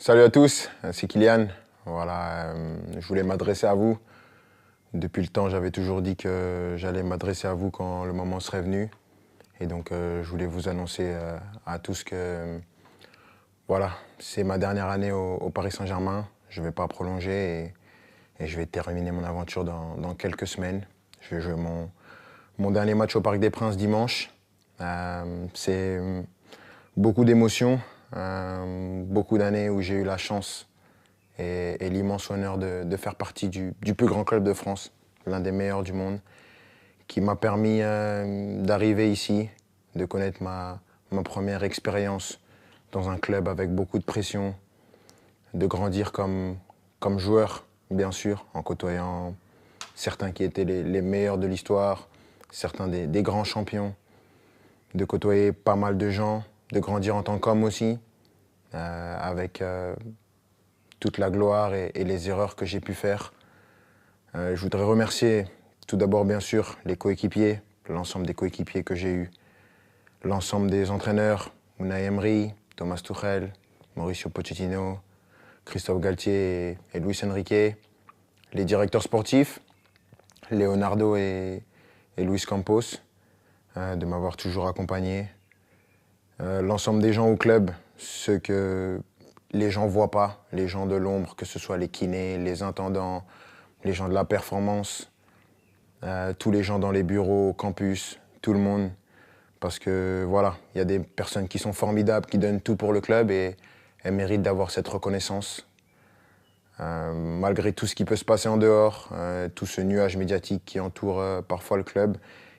Salut à tous, c'est Kylian. Voilà, je voulais m'adresser à vous. Depuis le temps, j'avais toujours dit que j'allais m'adresser à vous quand le moment serait venu. Et donc, je voulais vous annoncer à tous que voilà, c'est ma dernière année au Paris Saint-Germain. Je ne vais pas prolonger et je vais terminer mon aventure dans quelques semaines. Je vais jouer mon dernier match au Parc des Princes dimanche. C'est beaucoup d'émotions, beaucoup d'années où j'ai eu la chance et l'immense honneur de faire partie du plus grand club de France, l'un des meilleurs du monde, qui m'a permis d'arriver ici, de connaître ma première expérience dans un club avec beaucoup de pression, de grandir comme joueur, bien sûr, en côtoyant certains qui étaient les meilleurs de l'histoire, certains des grands champions, de côtoyer pas mal de gens, de grandir en tant qu'homme aussi, avec toute la gloire et les erreurs que j'ai pu faire. Je voudrais remercier tout d'abord, bien sûr, les coéquipiers, l'ensemble des coéquipiers que j'ai eus, l'ensemble des entraîneurs, Unai Emery, Thomas Tuchel, Mauricio Pochettino, Christophe Galtier et Luis Enrique, les directeurs sportifs, Leonardo et Luis Campos, de m'avoir toujours accompagné, l'ensemble des gens au club, ceux que les gens ne voient pas, les gens de l'ombre, que ce soit les kinés, les intendants, les gens de la performance, tous les gens dans les bureaux, campus, tout le monde. Parce que voilà, il y a des personnes qui sont formidables, qui donnent tout pour le club et elles méritent d'avoir cette reconnaissance. Malgré tout ce qui peut se passer en dehors, tout ce nuage médiatique qui entoure parfois le club,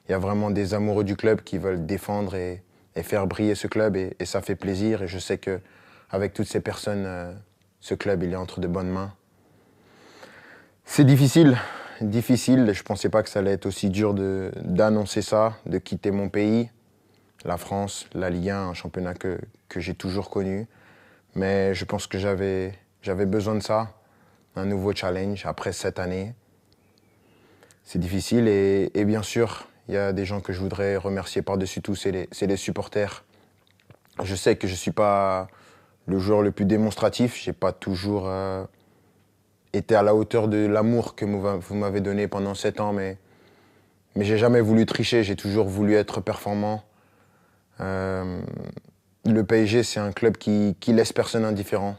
il y a vraiment des amoureux du club qui veulent défendre et faire briller ce club et ça fait plaisir. Et je sais qu'avec toutes ces personnes, ce club il est entre de bonnes mains. C'est difficile. Je ne pensais pas que ça allait être aussi dur d'annoncer ça, de quitter mon pays, la France, la Ligue 1, un championnat que j'ai toujours connu. Mais je pense que j'avais besoin de ça, un nouveau challenge après 7 années. C'est difficile et bien sûr, il y a des gens que je voudrais remercier par-dessus tout, c'est les supporters. Je sais que je ne suis pas le joueur le plus démonstratif, je n'ai pas toujours été à la hauteur de l'amour que vous m'avez donné pendant 7 ans, mais j'ai jamais voulu tricher, j'ai toujours voulu être performant. Le PSG, c'est un club qui laisse personne indifférent.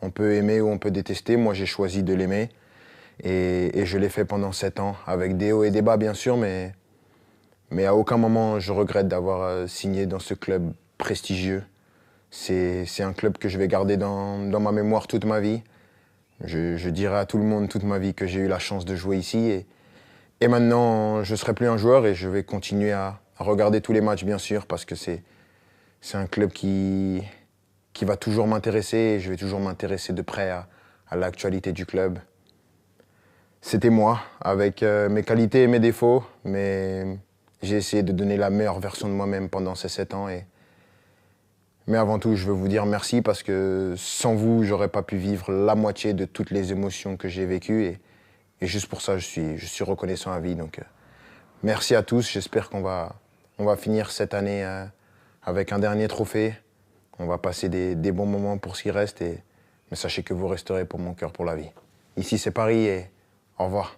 On peut aimer ou on peut détester. Moi, j'ai choisi de l'aimer. Et je l'ai fait pendant 7 ans, avec des hauts et des bas, bien sûr, mais à aucun moment, je regrette d'avoir signé dans ce club prestigieux. C'est un club que je vais garder dans ma mémoire toute ma vie. Je dirai à tout le monde toute ma vie que j'ai eu la chance de jouer ici. Et maintenant, je ne serai plus un joueur et je vais continuer à regarder tous les matchs, bien sûr, parce que c'est un club qui va toujours m'intéresser et je vais toujours m'intéresser de près à l'actualité du club. C'était moi, avec mes qualités et mes défauts, mais j'ai essayé de donner la meilleure version de moi-même pendant ces 7 ans. Mais avant tout, je veux vous dire merci parce que sans vous, j'aurais pas pu vivre la moitié de toutes les émotions que j'ai vécues. Et juste pour ça, je suis reconnaissant à vie. Donc, merci à tous. J'espère qu'on va finir cette année avec un dernier trophée. On va passer des bons moments pour ce qui reste. Mais sachez que vous resterez pour mon cœur pour la vie. Ici, c'est Paris et au revoir.